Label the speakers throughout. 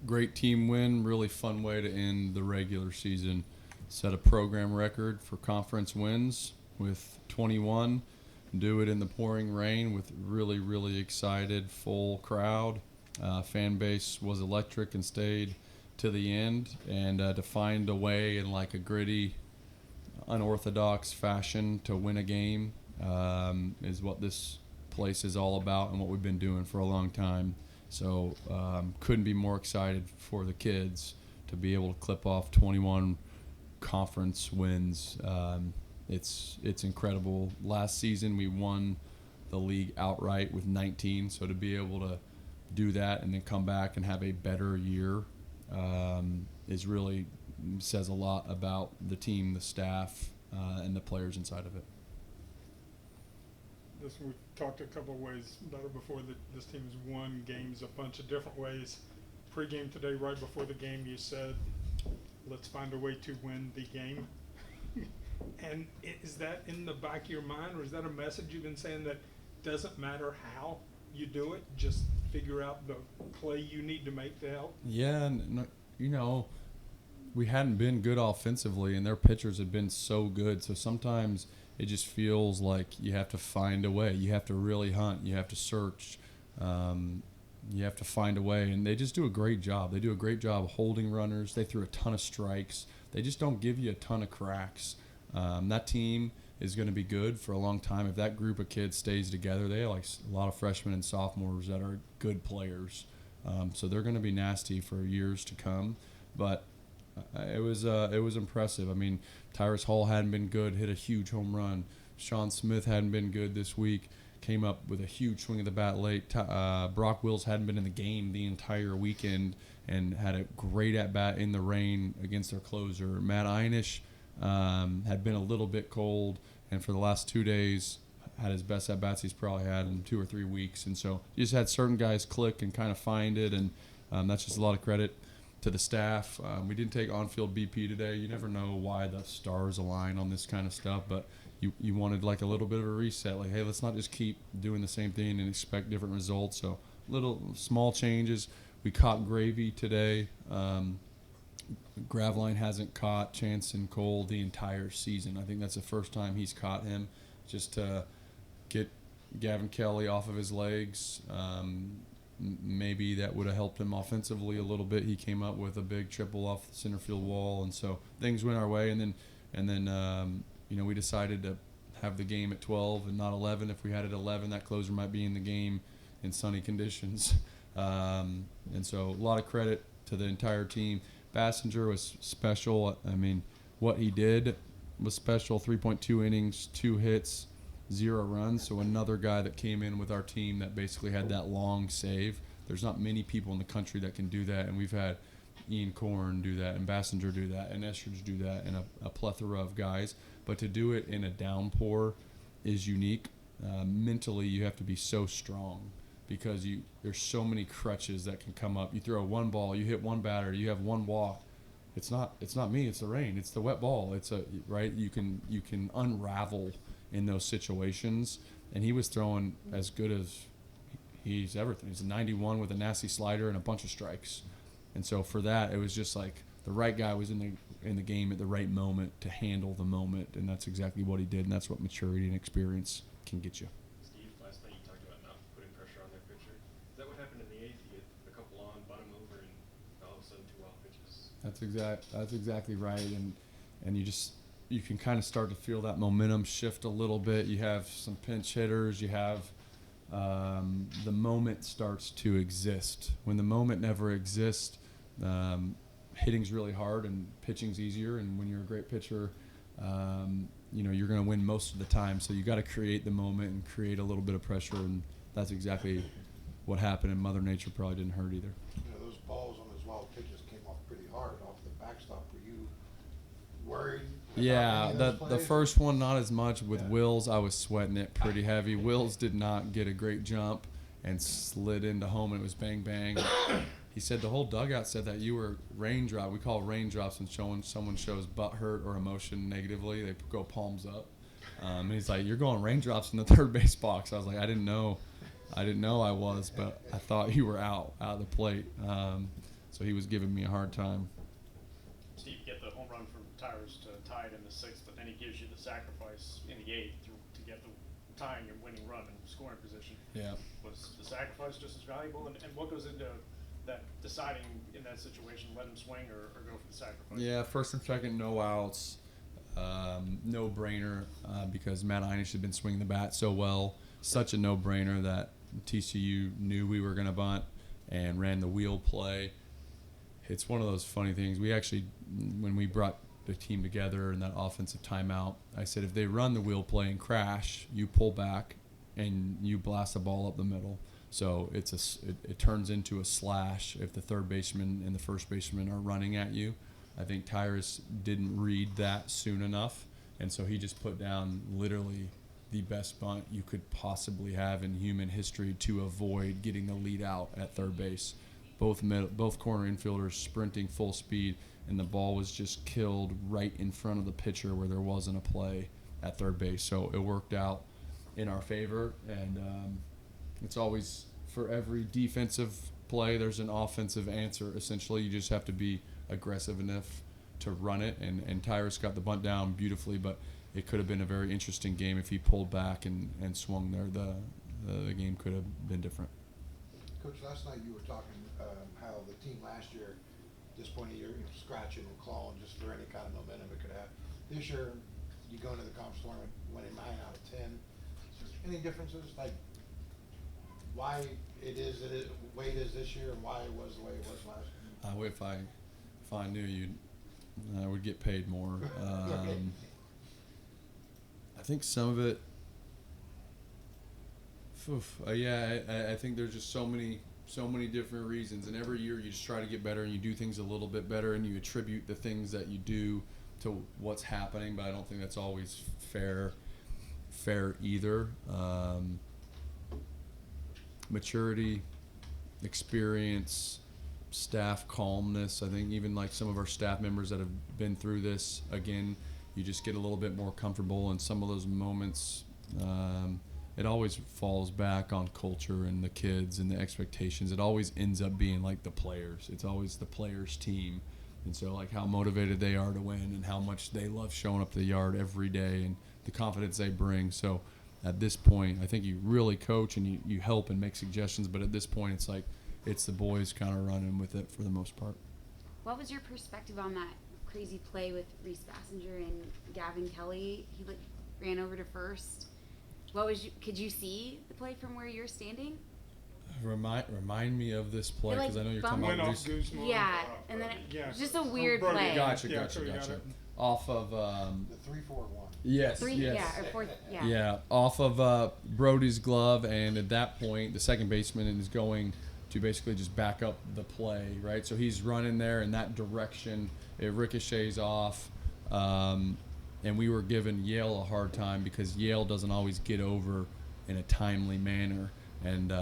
Speaker 1: great team win, really fun way to end the regular season. Set a program record for conference wins with 21. Do it in the pouring rain with really, really excited, full crowd. Fan base was electric and stayed to the end. And to find a way in like a gritty, unorthodox fashion to win a game is what this place is all about and what we've been doing for a long time. So couldn't be more excited for the kids to be able to clip off 21 conference wins. It's incredible. Last season we won the league outright with 19, so to be able to do that and then come back and have a better year is really says a lot about the team, the staff, and the players inside of it.
Speaker 2: We've talked a couple of ways about it before, that this team has won games a bunch of different ways. Pre-game today, right before the game, you said, let's find a way to win the game. And is that in the back of your mind, or is that a message you've been saying that doesn't matter how you do it, just figure out the play you need to make to help?
Speaker 1: Yeah, and we hadn't been good offensively, and their pitchers had been so good. So sometimes it just feels like you have to find a way. You have to really hunt. You have to search. You have to find a way. And they just do a great job. They do a great job holding runners. They threw a ton of strikes. They just don't give you a ton of cracks. That team is going to be good for a long time. If that group of kids stays together, they have like a lot of freshmen and sophomores that are good players. So they're going to be nasty for years to come. But it was impressive. I mean, Tyrus Hall hadn't been good, hit a huge home run. Sean Smith hadn't been good this week, came up with a huge swing of the bat late. Brock Wills hadn't been in the game the entire weekend and had a great at-bat in the rain against their closer. Matt Einish had been a little bit cold, and for the last 2 days had his best at-bats he's probably had in 2 or 3 weeks. And so you just had certain guys click and kind of find it, and that's just a lot of credit to the staff. We didn't take on-field BP today. You never know why the stars align on this kind of stuff, but you wanted like a little bit of a reset. Like, hey, let's not just keep doing the same thing and expect different results. So little small changes. We caught Gravy today. Graveline hasn't caught Chance and Cole the entire season. I think that's the first time he's caught him, just to get Gavin Kelly off of his legs. Maybe that would have helped him offensively a little bit. He came up with a big triple off the center field wall, and so things went our way. And then we decided to have the game at 12 and not 11. If we had it at 11, that closer might be in the game in sunny conditions. And so a lot of credit to the entire team. Bassinger was special. I mean, what he did was special. 3.2 innings, 2 hits, 0 runs. So another guy that came in with our team that basically had that long save. There's not many people in the country that can do that, and we've had Ian Korn do that, and Bassinger do that, and Estridge do that, and a plethora of guys. But to do it in a downpour is unique. Mentally, you have to be so strong because there's so many crutches that can come up. You throw one ball, you hit one batter, you have one walk. It's not me, it's the rain, it's the wet ball. Right. You can unravel in those situations, and he was throwing as good as he's ever thrown. He's a 91 with a nasty slider and a bunch of strikes. And so for that, it was just like the right guy was in the game at the right moment to handle the moment, and that's exactly what he did, and that's what maturity and experience can get you.
Speaker 3: Steve, last night you talked about not putting pressure on their pitcher. Is that what happened in the eighth? You get a couple on, butt him over, and all of a sudden 2 wild pitches.
Speaker 1: That's exactly right, and you can kind of start to feel that momentum shift a little bit. You have some pinch hitters. You have the moment starts to exist. When the moment never exists, hitting's really hard and pitching's easier. And when you're a great pitcher, you're going to win most of the time. So you got to create the moment and create a little bit of pressure, and that's exactly what happened. And Mother Nature probably didn't hurt either.
Speaker 4: Those balls on those wild pitches came off pretty hard off the backstop. Were you worried?
Speaker 1: Yeah, the first one not as much. With Wills, I was sweating it pretty heavy. Wills did not get a great jump and slid into home, and it was bang, bang. He said the whole dugout said that you were raindrop. We call raindrops when someone shows butt hurt or emotion negatively. They go palms up. And he's like, you're going raindrops in the third base box. I was like, I didn't know I was, but I thought you were out of the plate. So he was giving me a hard time.
Speaker 5: Steve, get the home run from Tyrus to tie it in the 6th, but then he gives you the sacrifice in the 8th to get the tying and winning run and scoring position.
Speaker 1: Yeah.
Speaker 5: Was the sacrifice just as valuable? And what goes into that deciding in that situation, let him swing or go for the sacrifice?
Speaker 1: Yeah, first and second, no outs. No brainer because Matt Einish had been swinging the bat so well. Such a no brainer that TCU knew we were going to bunt and ran the wheel play. It's one of those funny things. We actually, when we brought the team together in that offensive timeout, I said, if they run the wheel play and crash, you pull back and you blast the ball up the middle. So it turns into a slash if the third baseman and the first baseman are running at you. I think Tyrus didn't read that soon enough, and so he just put down literally the best bunt you could possibly have in human history to avoid getting the lead out at third base. Both corner infielders sprinting full speed, and the ball was just killed right in front of the pitcher where there wasn't a play at third base. So it worked out in our favor, and it's always, for every defensive play, there's an offensive answer. Essentially, you just have to be aggressive enough to run it, and Tyrus got the bunt down beautifully, but it could have been a very interesting game if he pulled back and swung there. The game could have been different.
Speaker 4: Coach, last night you were talking how the team last year, this point of year, scratching and clawing just for any kind of momentum it could have. This year, you go into the conference tournament winning 9 out of 10. Any differences, like why it is the way it is this year and why it was the way it was last year?
Speaker 1: If I knew I would get paid more. I think some of it. I think there's just so many different reasons, and every year you just try to get better and you do things a little bit better and you attribute the things that you do to what's happening, but I don't think that's always fair either. Maturity, experience, staff calmness. I think even like some of our staff members that have been through this, again, you just get a little bit more comfortable in some of those moments. It always falls back on culture and the kids and the expectations. It always ends up being like the players. It's always the players' team. And so like how motivated they are to win and how much they love showing up to the yard every day and the confidence they bring. So at this point, I think you really coach and you help and make suggestions. But at this point, it's like it's the boys kind of running with it for the most part.
Speaker 6: What was your perspective on that crazy play with Reese Bassinger and Gavin Kelly? He ran over to first. Could you see the play from where you're standing?
Speaker 1: Remind me of this play because I know you're talking
Speaker 2: Went
Speaker 1: about
Speaker 2: off Guzman.
Speaker 6: Yeah, and then it was just a weird play.
Speaker 1: Gotcha. Off of
Speaker 4: The 3-4-1.
Speaker 1: yes,
Speaker 6: Fourth.
Speaker 1: off of Brody's glove, and at that point, the second baseman is going to basically just back up the play, right? So he's running there in that direction. It ricochets off, and we were giving Yale a hard time because Yale doesn't always get over in a timely manner, and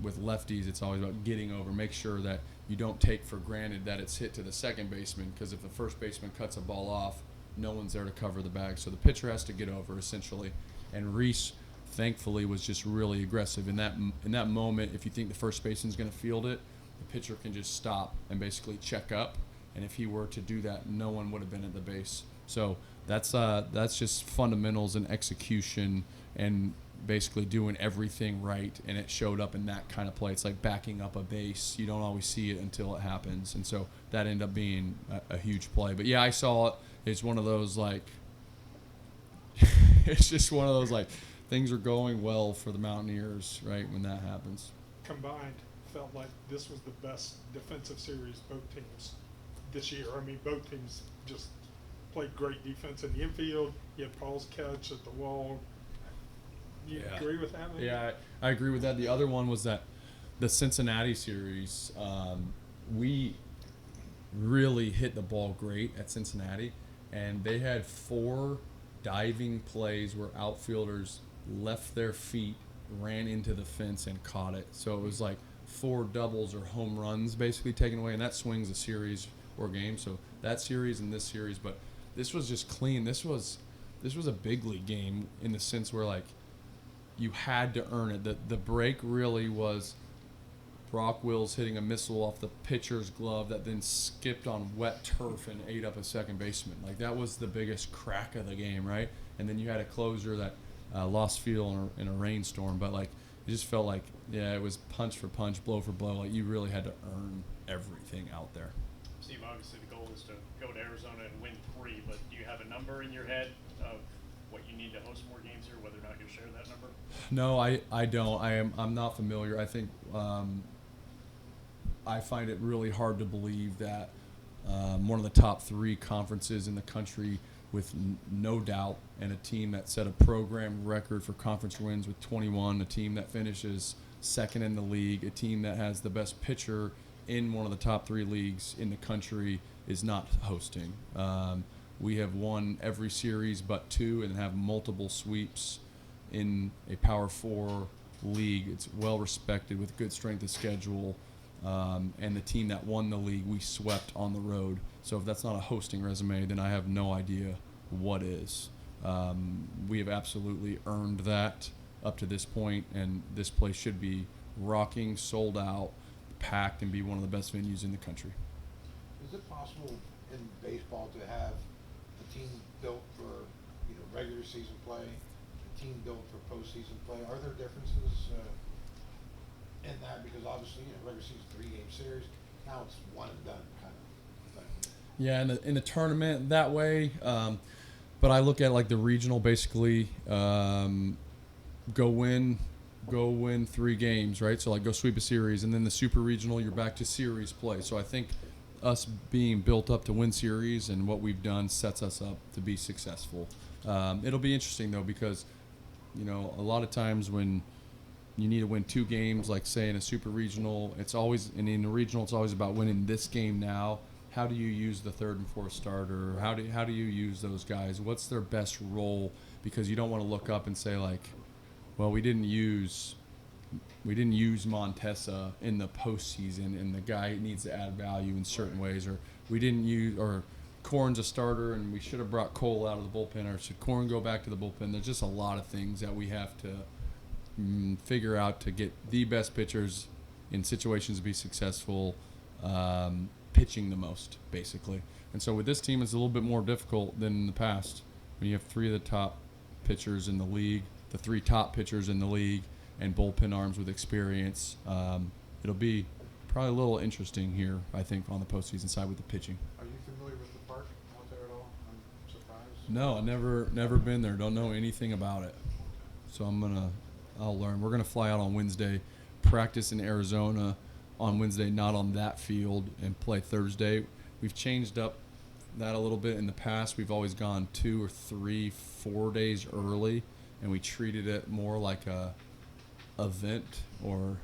Speaker 1: with lefties, it's always about getting over. Make sure that you don't take for granted that it's hit to the second baseman, because if the first baseman cuts a ball off, no one's there to cover the bag. So the pitcher has to get over, essentially. And Reese, thankfully, was just really aggressive. In that moment, if you think the first baseman's going to field it, the pitcher can just stop and basically check up. And if he were to do that, no one would have been at the base. So that's just fundamentals and execution and basically doing everything right, and it showed up in that kind of play. It's like backing up a base. You don't always see it until it happens, and so that ended up being a huge play. But yeah, I saw it. It's one of those like it's just one of those like things are going well for the Mountaineers right when that happens.
Speaker 2: Combined, felt like this was the best defensive series both teams this year. I mean, both teams just played great defense in the infield. You had Paul's catch at the wall. You agree with that, man?
Speaker 1: Yeah, I agree with that. The other one was that the Cincinnati series, we really hit the ball great at Cincinnati, and they had 4 diving plays where outfielders left their feet, ran into the fence, and caught it. So it was like 4 doubles or home runs basically taken away, and that swings a series or game. So that series and this series, but this was just clean. This was a big league game in the sense where like you had to earn it. The break really was Brock Wills hitting a missile off the pitcher's glove that then skipped on wet turf and ate up a second baseman. Like, that was the biggest crack of the game, right? And then you had a closer that lost field in a rainstorm. But, like, it just felt like, yeah, it was punch for punch, blow for blow. Like, you really had to earn everything out there.
Speaker 5: Steve, obviously the goal is to go to Arizona and win 3, but do you have a number in your head of what you need to host more games here, whether or not you'll share that number?
Speaker 1: No, I don't. I'm not familiar. I think I find it really hard to believe that one of the top 3 conferences in the country with no doubt, and a team that set a program record for conference wins with 21, a team that finishes second in the league, a team that has the best pitcher in one of the top 3 leagues in the country is not hosting. We have won every series but 2 and have multiple sweeps in a Power 4 league. It's well respected with good strength of schedule. And the team that won the league, we swept on the road. So if that's not a hosting resume, then I have no idea what is. We have absolutely earned that up to this point, and this place should be rocking, sold out, packed, and be one of the best venues in the country.
Speaker 4: Is it possible in baseball to have a team built for, regular season play, a team built for postseason play? Are there differences in that? Because obviously, regular season 3-game series, now it's one and done kind of thing.
Speaker 1: Yeah, in the tournament that way, but I look at like the regional basically. Go win 3 games, right? So like go sweep a series, and then the super regional, you're back to series play. So I think us being built up to win series and what we've done sets us up to be successful. It'll be interesting though, because a lot of times when you need to win 2 games, like say in a super regional, it's always, and in a regional, it's always about winning this game now. How do you use the 3rd and 4th starter? How do you use those guys? What's their best role? Because you don't want to look up and say like, well, we didn't use Montesa in the postseason, and the guy needs to add value in certain ways, or we didn't use, or Corn's a starter, and we should have brought Cole out of the bullpen, or should Corn go back to the bullpen? There's just a lot of things that we have to figure out to get the best pitchers in situations to be successful, pitching the most, basically. And so with this team, it's a little bit more difficult than in the past. When you have 3 of the top pitchers in the league, the 3 top pitchers in the league, and bullpen arms with experience, it'll be probably a little interesting here, I think, on the postseason side with the pitching.
Speaker 4: Are you familiar with the park out there at all? I'm surprised.
Speaker 1: No, never been there. Don't know anything about it. So I'll learn. We're gonna fly out on Wednesday, practice in Arizona on Wednesday, not on that field, and play Thursday. We've changed up that a little bit in the past. We've always gone 2 or 3, 4 days early, and we treated it more like a event or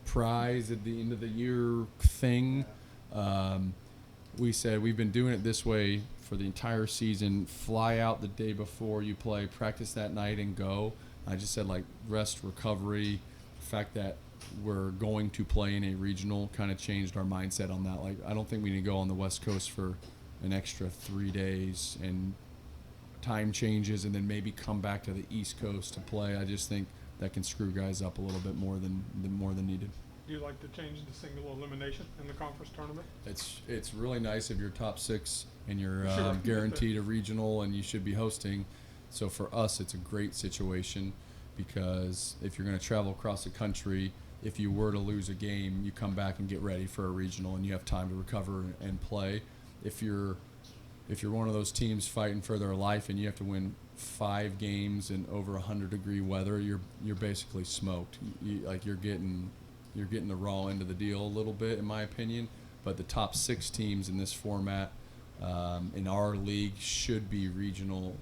Speaker 1: prize at the end of the year thing. We said we've been doing it this way for the entire season. Fly out the day before you play, practice that night, and go. I just said like rest, recovery. The fact that we're going to play in a regional kind of changed our mindset on that. Like, I don't think we need to go on the West Coast for an extra 3 days and time changes and then maybe come back to the East Coast to play. I just think that can screw guys up a little bit more than needed.
Speaker 2: Do you like to change the single elimination in the conference tournament?
Speaker 1: It's really nice if you're top 6 and you're
Speaker 2: Sure.
Speaker 1: guaranteed a regional and you should be hosting. So for us, it's a great situation, because if you're going to travel across the country, if you were to lose a game, you come back and get ready for a regional and you have time to recover and play. If you're one of those teams fighting for their life and you have to win 5 games in over 100-degree weather, you're basically smoked. You're getting the raw end of the deal a little bit, in my opinion. But the top 6 teams in this format in our league should be regional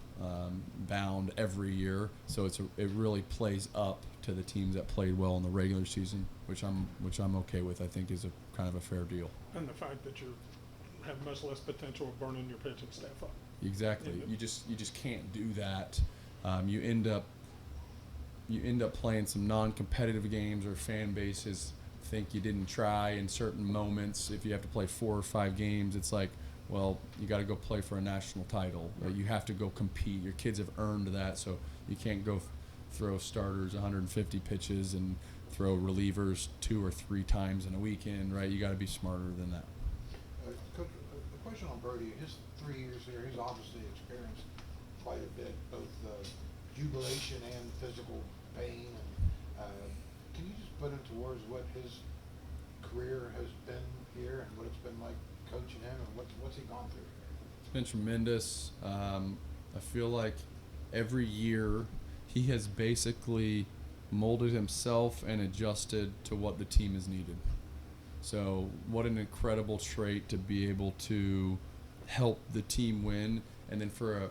Speaker 1: bound every year. So it really plays up to the teams that played well in the regular season, which I'm okay with. I think is a kind of a fair deal.
Speaker 2: And the fact that you have much less potential of burning your pitching staff up.
Speaker 1: Exactly.
Speaker 2: Yeah.
Speaker 1: You just can't do that. You end up playing some non-competitive games, or fan bases think you didn't try in certain moments. If you have to play 4 or 5 games, it's like, well, you got to go play for a national title. You have to go compete. Your kids have earned that, so you can't go throw starters 150 pitches and throw relievers 2 or 3 times in a weekend, right? You got to be smarter than that.
Speaker 4: Coach, a question on Brody. His 3 years here, he's obviously experienced quite a bit, both jubilation and physical pain. And can you just put into words what his career has been here and what it's been like coaching him, and what's he gone through?
Speaker 1: It's been tremendous. I feel like every year he has basically molded himself and adjusted to what the team has needed. So what an incredible trait to be able to help the team win. And then for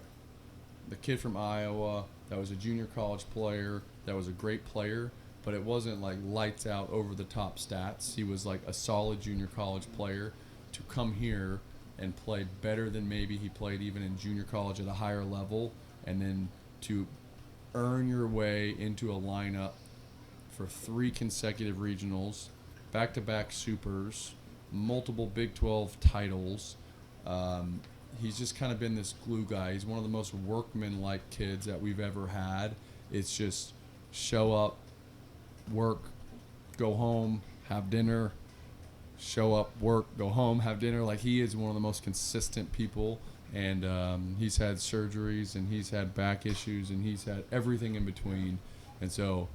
Speaker 1: the kid from Iowa that was a junior college player, that was a great player, but it wasn't like lights out over the top stats. He was like a solid junior college player to come here and play better than maybe he played even in junior college at a higher level, and then to earn your way into a lineup for 3 consecutive regionals, back-to-back supers, multiple Big 12 titles. He's just kind of been this glue guy. He's one of the most workman-like kids that we've ever had. It's just show up, work, go home, have dinner, show up, work, go home, have dinner. Like, he is one of the most consistent people, and he's had surgeries, and he's had back issues, and he's had everything in between. And so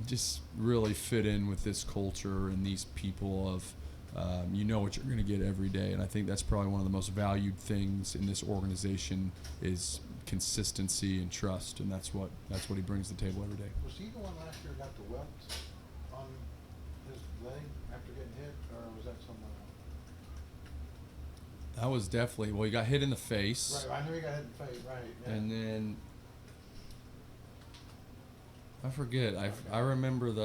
Speaker 1: just really fit in with this culture and these people of you know what you're going to get every day. And I think that's probably one of the most valued things in this organization is consistency and trust, and that's what he brings to the table every day.
Speaker 4: Was he the one last year who got the welt on his leg after getting hit, or was that someone else?
Speaker 1: That was definitely, well, he got hit in the face.
Speaker 4: Right, I knew he got hit in the face, right. Yeah.
Speaker 1: And then I forget. I remember the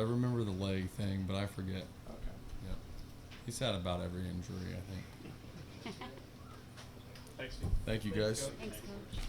Speaker 1: leg thing, but I forget.
Speaker 4: Okay.
Speaker 1: Yep. He's had about every injury, I think.
Speaker 5: Thanks, Steve.
Speaker 1: Thank you, guys.
Speaker 6: Thanks, Coach.